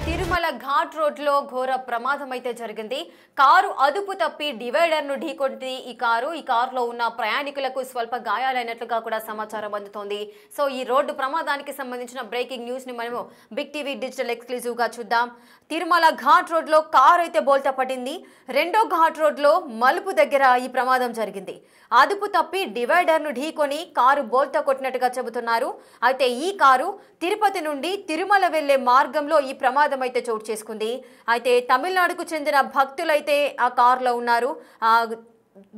Tirumala ghat road లో ఘోర ప్రమాదం అయితే జరిగింది. కారు అదుపు తప్పి డివైడర్ ను ఢీకొట్టింది ఈ కారులో ఉన్న ప్రయాణికులకు స్వల్ప గాయాలైనట్లుగా కూడా సమాచారం అందుతోంది. సో ఈ రోడ్డు ప్రమాదానికి సంబంధించిన బ్రేకింగ్ న్యూస్ ని మనము బిగ్ టీవీ డిజిటల్ ఎక్స్క్లూజివ్ గా చూద్దాం. తిరుమల ఘాట్ రోడ్ లో కారు అయితే బోల్తా పడింది. రెండో ఘాట్ రోడ్ లో మలుపు దగ్గర ఈ ప్రమాదం జరిగింది. అదుపు తప్పి డివైడర్ ను ఢీకొని కారు బోల్తా కొట్టినట్టుగా చెబుతున్నారు. అయితే ఈ కారు తిరుపతి నుండి తిరుమల వెళ్లే మార్గంలో ఈ ప్రమాదం అయితే చోటు చేసుకుంది. అయితే తమిళనాడుకు చెందిన భక్తులైతే ఆ కారులో ఉన్నారు.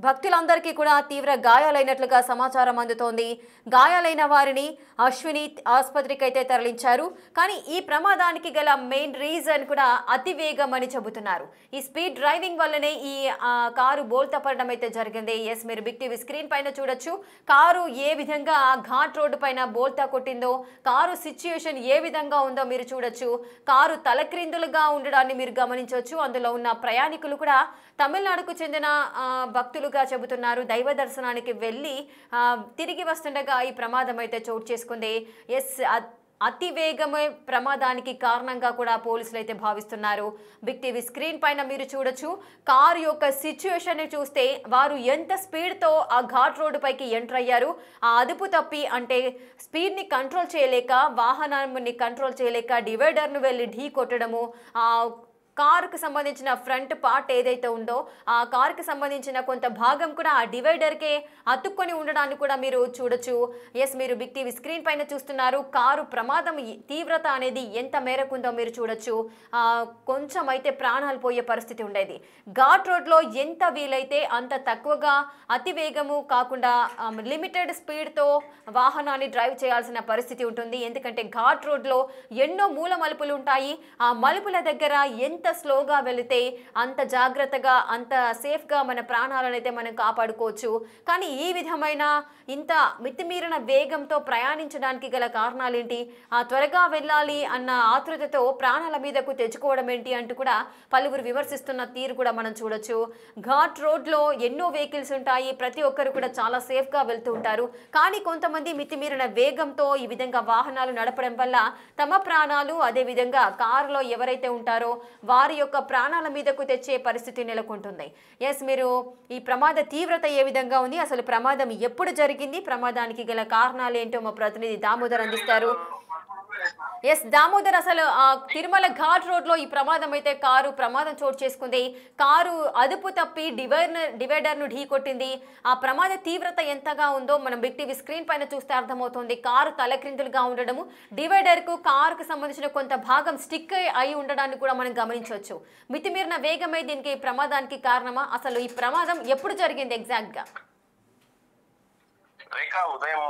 భక్తులందరికీ కూడా తీవ్ర గాయాలైనట్లుగా సమాచారం అందుతోంది. గాయాలైన వారిని అశ్విని ఆసుపత్రికి అయితే తరలించారు. కానీ ఈ ప్రమాదానికి గల మెయిన్ రీజన్ కూడా అతివేగం అని చెబుతున్నారు. ఈ స్పీడ్ డ్రైవింగ్ వల్లనే ఈ కారు బోల్తా పడడం అయితే జరిగింది. ఎస్, మీరు బిగ్ టీవీ స్క్రీన్ పైన చూడొచ్చు. కారు ఏ విధంగా ఘాట్ రోడ్డు పైన బోల్తా కొట్టిందో, కారు సిచ్యుయేషన్ ఏ విధంగా ఉందో మీరు చూడొచ్చు. కారు తలక్రిందులుగా ఉండడాన్ని మీరు గమనించవచ్చు. అందులో ఉన్న ప్రయాణికులు కూడా తమిళనాడుకు చెందిన భక్తులుగా చెబుతున్నారు. దైవ దర్శనానికి వెళ్ళి తిరిగి వస్తుండగా ఈ ప్రమాదం అయితే చోటు చేసుకుంది. ఎస్, అతి వేగమే ప్రమాదానికి కారణంగా కూడా పోలీసులు అయితే భావిస్తున్నారు. బిగ్ టీవీ స్క్రీన్ పైన మీరు చూడొచ్చు. కారు యొక్క సిచ్యుయేషన్ ని చూస్తే వారు ఎంత స్పీడ్తో ఆ ఘాట్ రోడ్డు పైకి ఎంటర్ అయ్యారు. ఆ అదుపు తప్పి అంటే స్పీడ్ని కంట్రోల్ చేయలేక, వాహనాన్ని కంట్రోల్ చేయలేక డివైడర్ను వెళ్ళి ఢీ కొట్టడము, కారుకు సంబంధించిన ఫ్రంట్ పార్ట్ ఏదైతే ఉందో ఆ కారుకి సంబంధించిన కొంత భాగం కూడా ఆ డివైడర్కే అతుక్కొని ఉండడాన్ని కూడా మీరు చూడొచ్చు. ఎస్, మీరు బిగ్ టీవీ స్క్రీన్ పైన చూస్తున్నారు. కారు ప్రమాదం తీవ్రత అనేది ఎంత మేరకు ఉందో మీరు చూడొచ్చు. కొంచెం అయితే ప్రాణాలు పోయే పరిస్థితి ఉండేది. ఘాట్ రోడ్లో ఎంత వీలైతే అంత తక్కువగా, అతి వేగము కాకుండా లిమిటెడ్ స్పీడ్తో వాహనాన్ని డ్రైవ్ చేయాల్సిన పరిస్థితి ఉంటుంది. ఎందుకంటే ఘాట్ రోడ్లో ఎన్నో మూల మలుపులు ఉంటాయి. ఆ మలుపుల దగ్గర ఎంత స్లోగా వెళితే అంత జాగ్రత్తగా, అంత సేఫ్గా మన ప్రాణాలను అయితే మనం కాపాడుకోవచ్చు. కానీ ఈ విధమైన ఇంత మితిమీరిన వేగంతో ప్రయాణించడానికి గల కారణాలు ఏంటి? త్వరగా వెళ్ళాలి అన్న ఆతృతతో ప్రాణాల మీదకు తెచ్చుకోవడం ఏంటి అంటూ కూడా పలువురు విమర్శిస్తున్న తీరు కూడా మనం చూడొచ్చు. ఘాట్ రోడ్లో ఎన్నో వెహికల్స్ ఉంటాయి. ప్రతి ఒక్కరు కూడా చాలా సేఫ్గా వెళ్తూ ఉంటారు. కానీ కొంతమంది మితిమీరిన వేగంతో ఈ విధంగా వాహనాలు నడపడం వల్ల తమ ప్రాణాలు, అదేవిధంగా కారులో ఎవరైతే ఉంటారో వారి యొక్క ప్రాణాల మీదకు తెచ్చే పరిస్థితి నెలకొంటుంది. ఎస్, మీరు ఈ ప్రమాద తీవ్రత ఏ విధంగా ఉంది, అసలు ప్రమాదం ఎప్పుడు జరిగింది, ప్రమాదానికి గల కారణాలు ఏంటో మా ప్రతినిధి దామోదర్ అందిస్తారు. ఎస్ దామోదర్, అసలు తిరుమల ఘాట్ రోడ్ లో ఈ ప్రమాదం అయితే ప్రమాదం చోటు చేసుకుంది. కారు అదుపు తప్పి డివైడర్ ను ఢీ కొట్టింది. ఆ ప్రమాద తీవ్రత ఎంతగా ఉందో మనం బిగ్ టీవీ స్క్రీన్ పైన చూస్తే అర్థమవుతుంది. కారు తలక్రిందులుగా ఉండడము, డివైడర్ కు కారుకు సంబంధించిన కొంత భాగం స్టిక్ అయి ఉండడాన్ని కూడా మనం గమనించవచ్చు. మితిమీరిన వేగమే దీనికి ప్రమాదానికి కారణమా? అసలు ఈ ప్రమాదం ఎప్పుడు జరిగింది ఎగ్జాక్ట్ గా? ఉదయం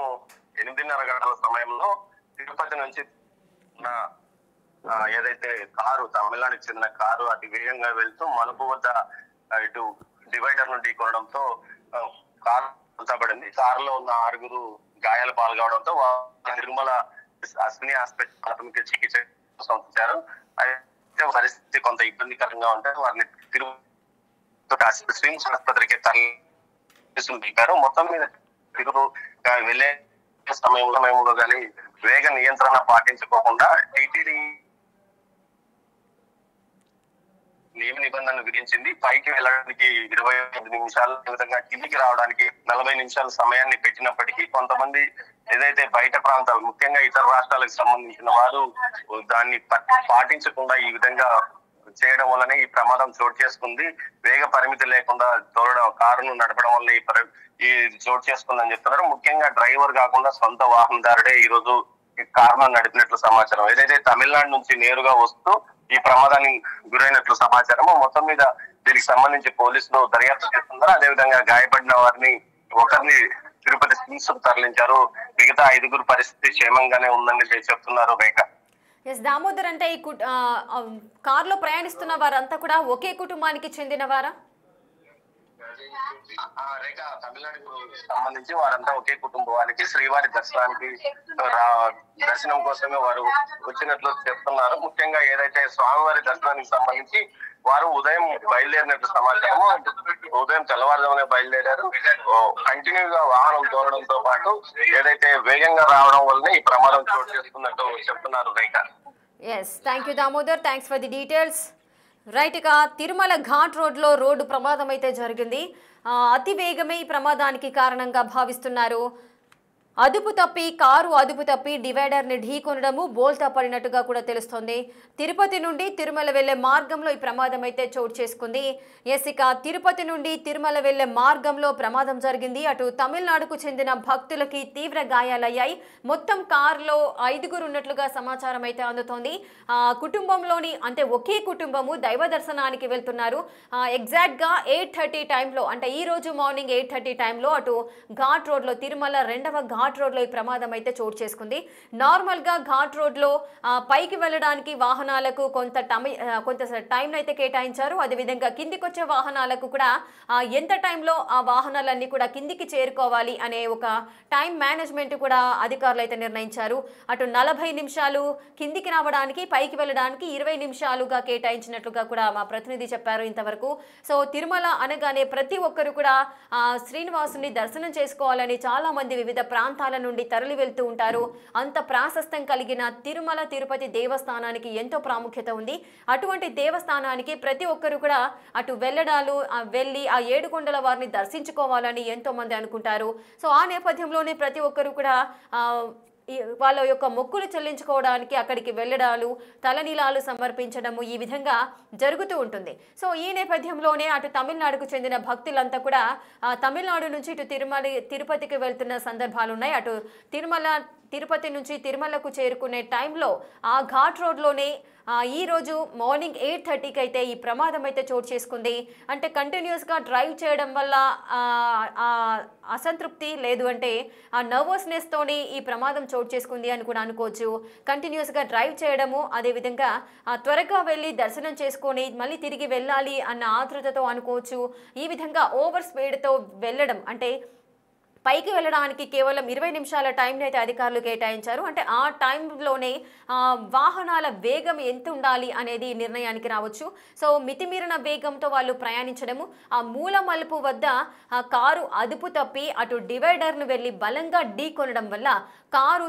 8:30 గంటల సమయంలో తిరుపతి నుంచి ఏదైతే కారు, తమిళనాడుకి చెందిన కారు అతి వేగంగా వెళ్తూ మలుపు వద్ద ఇటు డివైడర్ ను ఢీకొనడంతో కారు పడింది. కారులో ఉన్న 6 గాయాల పాల్గొనడంతో తిరుమల అశ్విని ఆసుపత్రి ప్రాథమిక చికిత్స ఉంచారు. అయితే పరిస్థితి కొంత ఇబ్బందికరంగా ఉంటే వారిని తిరుపతి స్విమ్స్ ఆసుపత్రికి తరలించారు. మొత్తం మీద తిరుగు వెళ్లే సమయంలో కానీ వేగ నియంత్రణ పాటించుకోకుండా టీటీడీ నియమ నిబంధనలు విధించింది. పైకి వెళ్ళడానికి 25 నిమిషాలు, విధంగా కిందికి రావడానికి 40 నిమిషాల సమయాన్ని పెట్టినప్పటికీ కొంతమంది ఏదైతే బయట ప్రాంతాలు, ముఖ్యంగా ఇతర రాష్ట్రాలకు సంబంధించిన వారు దాన్ని పాటించకుండా ఈ విధంగా చేయడం వల్లనే ఈ ప్రమాదం చోటు చేసుకుంది. వేగ పరిమితి లేకుండా కారును నడపడం వల్ల ఈ చోటు చేసుకుందని చెప్తున్నారు. ముఖ్యంగా డ్రైవర్ కాకుండా సొంత వాహనదారుడే ఈ రోజు ఈ కారును నడిపినట్లు సమాచారం. ఏదైతే తమిళనాడు నుంచి నేరుగా వస్తూ ఈ ప్రమాదానికి గురైనట్లు సమాచారం. మొత్తం మీద దీనికి సంబంధించి పోలీసులు దర్యాప్తు చేస్తున్నారు. అదేవిధంగా గాయపడిన వారిని ఒకరిని తిరుపతి స్విమ్స్ తరలించారు. మిగతా 5 పరిస్థితి క్షేమంగానే ఉందని చెప్తున్నారు. రేఖ. ఎస్ దామోదర్, అంటే ఈ కారులో ప్రయాణిస్తున్న వారంతా కూడా ఒకే కుటుంబానికి చెందిన వారా? రేఖ, తమిళనాడుకు సంబంధించి వారంతా ఒకే కుటుంబానికి శ్రీవారి దర్శనం కోసమే వారు వచ్చినట్లు చెప్తున్నారు. ముఖ్యంగా ఏదైతే స్వామివారి దర్శనానికి సంబంధించి వారు ఉదయం బయలుదేరినట్లు సమాచారము. ఉదయం తెల్లవారుజామునే బయలుదేరారు. కంటిన్యూగా వాహనం తోలడంతో పాటు ఏదైతే వేగంగా రావడం వల్లనే ఈ ప్రమాదం చోటు చేసుకున్నట్టు చెప్తున్నారు Rekha. Yes, thank you Damodar, thanks for the details. Right, ఇక తిరుమల ఘాట్ రోడ్లో రోడ్డు ప్రమాదం అయితే జరిగింది. అతి వేగమే ఈ ప్రమాదానికి కారణంగా భావిస్తున్నారు. కారు అదుపు తప్పి డివైడర్ని ఢీకొనడము, బోల్తా పడినట్టుగా కూడా తెలుస్తోంది. తిరుపతి నుండి తిరుమల వెళ్లే మార్గంలో ఈ ప్రమాదం అయితే చోటు చేసుకుంది. ఇక తిరుపతి నుండి తిరుమల వెళ్లే మార్గంలో ప్రమాదం జరిగింది. అటు తమిళనాడుకు చెందిన భక్తులకి తీవ్ర గాయాలయ్యాయి. మొత్తం కారులో 5గురు ఉన్నట్లుగా సమాచారం అయితే అందుతోంది. కుటుంబంలోని అంటే ఒకే కుటుంబము దైవ దర్శనానికి వెళ్తున్నారు. ఎగ్జాక్ట్గా 8:30 టైంలో, అంటే ఈ రోజు మార్నింగ్ 8:30 టైంలో అటు ఘాట్ రోడ్లో తిరుమల 2వ ఘాట్ రోడ్లో ఈ ప్రమాదం అయితే చోటు చేసుకుంది. నార్మల్గా ఘాట్ రోడ్లో పైకి వెళ్ళడానికి వాహనాలకు కొంత టైం అయితే కేటాయించారు. అదేవిధంగా కిందికి వచ్చే వాహనాలకు కూడా ఎంత టైంలో ఆ వాహనాలన్నీ కూడా కిందికి చేరుకోవాలి అనే ఒక టైం మేనేజ్మెంట్ కూడా అధికారులు అయితే నిర్ణయించారు. అటు 40 నిమిషాలు కిందికి రావడానికి, పైకి వెళ్ళడానికి 20 నిమిషాలుగా కేటాయించినట్లుగా కూడా మా ప్రతినిధి చెప్పారు ఇంతవరకు. సో తిరుమల అనగానే ప్రతి ఒక్కరు కూడా శ్రీనివాసుని దర్శనం చేసుకోవాలని చాలా మంది వివిధ ప్రాంతాల నుండి తరలి వెళ్తూ ఉంటారు. అంత ప్రాశస్త్యం కలిగిన తిరుమల తిరుపతి దేవస్థానానికి ఎంతో ప్రాముఖ్యత ఉంది. అటువంటి దేవస్థానానికి ప్రతి ఒక్కరు కూడా అటు వెళ్ళి ఆ 7 కొండల వారిని దర్శించుకోవాలని ఎంతో మంది అనుకుంటారు. సో ఆ నేపథ్యంలోనే ప్రతి ఒక్కరు కూడా వాళ్ళ యొక్క మొక్కులు చెల్లించుకోవడానికి అక్కడికి వెళ్ళడాలు, తలనీలాలు సమర్పించడము ఈ విధంగా జరుగుతూ ఉంటుంది. సో ఈ నేపథ్యంలోనే అటు తమిళనాడుకు చెందిన భక్తులంతా కూడా తమిళనాడు నుంచి ఇటు తిరుపతికి వెళ్తున్న సందర్భాలు ఉన్నాయి. అటు తిరుపతి నుంచి తిరుమలకు చేరుకునే టైంలో ఆ ఘాట్ రోడ్లోనే ఈ రోజు మార్నింగ్ 8:30కి అయితే ఈ ప్రమాదం అయితే చోటు చేసుకుంది. అంటే కంటిన్యూస్గా డ్రైవ్ చేయడం వల్ల అసంతృప్తి, లేదు అంటే ఆ నర్వస్నెస్తోని ఈ ప్రమాదం చోటు చేసుకుంది అని కూడా అనుకోవచ్చు. కంటిన్యూస్గా డ్రైవ్ చేయడము, అదేవిధంగా త్వరగా వెళ్ళి దర్శనం చేసుకొని మళ్ళీ తిరిగి వెళ్ళాలి అన్న ఆతృతతో అనుకోవచ్చు. ఈ విధంగా ఓవర్ స్పీడ్తో వెళ్ళడం, అంటే పైకి వెళ్ళడానికి కేవలం 20 నిమిషాల టైంని అయితే అధికారులు కేటాయించారు. అంటే ఆ టైంలోనే వాహనాల వేగం ఎంత ఉండాలి అనేది నిర్ణయానికి రావచ్చు. సో మితిమీరిన వేగంతో వాళ్ళు ప్రయాణించడము, ఆ మూల మలుపు వద్ద కారు అదుపు తప్పి అటు డివైడర్ను వెళ్ళి బలంగా ఢీకొనడం వల్ల కారు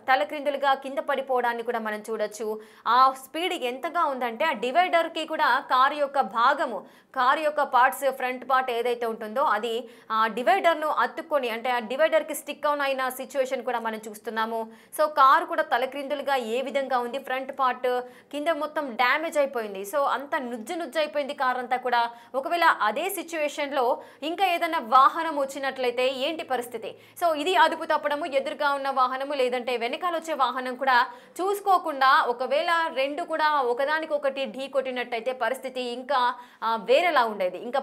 తలక్రిందులుగా కింద పడిపోవడాన్ని కూడా మనం చూడొచ్చు. ఆ స్పీడ్ ఎంతగా ఉందంటే ఆ డివైడర్కి కూడా కారు యొక్క పార్ట్స్, ఫ్రంట్ పార్ట్ ఏదైతే ఉంటుందో అది ఆ డివైడర్ను అతుక్కొని, అంటే ఆ డివైడర్కి స్టిక్ ఆన్ అయిన సిచ్యువేషన్ కూడా మనం చూస్తున్నాము. సో కారు కూడా తలక్రిందులుగా ఏ విధంగా ఉంది, ఫ్రంట్ పార్ట్ కింద మొత్తం డ్యామేజ్ అయిపోయింది. సో అంత నుజ్జు అయిపోయింది కార్ అంతా కూడా. ఒకవేళ అదే సిచ్యువేషన్లో ఇంకా ఏదైనా వాహనం వచ్చినట్లయితే ఏంటి పరిస్థితి? సో ఇది అదుపు తప్పడము, ఎదురుగా ఉన్న వాహనము లేదంటే వెనకాల వచ్చే వాహనం కూడా చూసుకోకుండా ఒకవేళ రెండు కూడా ఒకదానికొకటి ఢీ కొట్టినట్టయితే పరిస్థితి ఇంకా వేరేలా ఉండేది. ఇంకా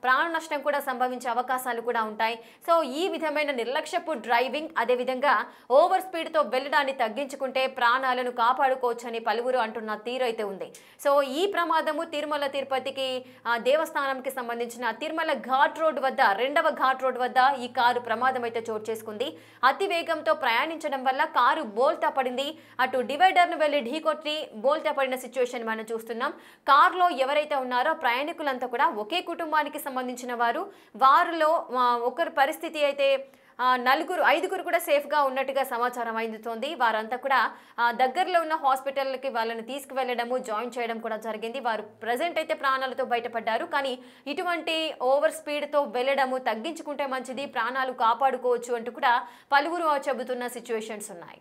ప్రాణ నష్టం కూడా సంభవించే అవకాశాలు కూడా ఉంటాయి. సో ఈ విధమైన నిర్లక్ష్యపు డ్రైవింగ్, అదేవిధంగా ఓవర్ స్పీడ్తో వెళ్ళడాన్ని తగ్గించుకుంటే ప్రాణాలను కాపాడుకోవచ్చని పలువురు అంటున్న తీరు అయితే ఉంది. సో ఈ ప్రమాదము తిరుమల తిరుపతికి దేవస్థానంకి సంబంధించిన తిరుమల ఘాట్ రోడ్ వద్ద, 2వ ఘాట్ రోడ్ వద్ద ఈ కారు ప్రమాదం అయితే చోటు చేసుకుంది. అతి వేగంతో ప్రయాణించడం వల్ల కారు బోల్తా పడింది. అటు డివైడర్ను వెళ్ళి ఢీకొట్టి బోల్తా పడిన సిచ్యువేషన్ మనం చూస్తున్నాం. కారులో ఎవరైతే ఉన్నారో ప్రయాణికులంతా కూడా ఒకే కుటుంబానికి సంబంధించిన వారిలో ఒకరి పరిస్థితి అయితే 5గురు కూడా సేఫ్గా ఉన్నట్టుగా సమాచారం అందుతోంది. వారంతా కూడా దగ్గరలో ఉన్న హాస్పిటల్కి వాళ్ళని తీసుకువెళ్ళడము, జాయిన్ చేయడం కూడా జరిగింది. వారు ప్రజెంట్ అయితే ప్రాణాలతో బయటపడ్డారు. కానీ ఇటువంటి ఓవర్ స్పీడ్తో వెళ్ళడము తగ్గించుకుంటే మంచిది, ప్రాణాలు కాపాడుకోవచ్చు అంటూ కూడా పలువురు చెబుతున్న సిచ్యువేషన్స్ ఉన్నాయి.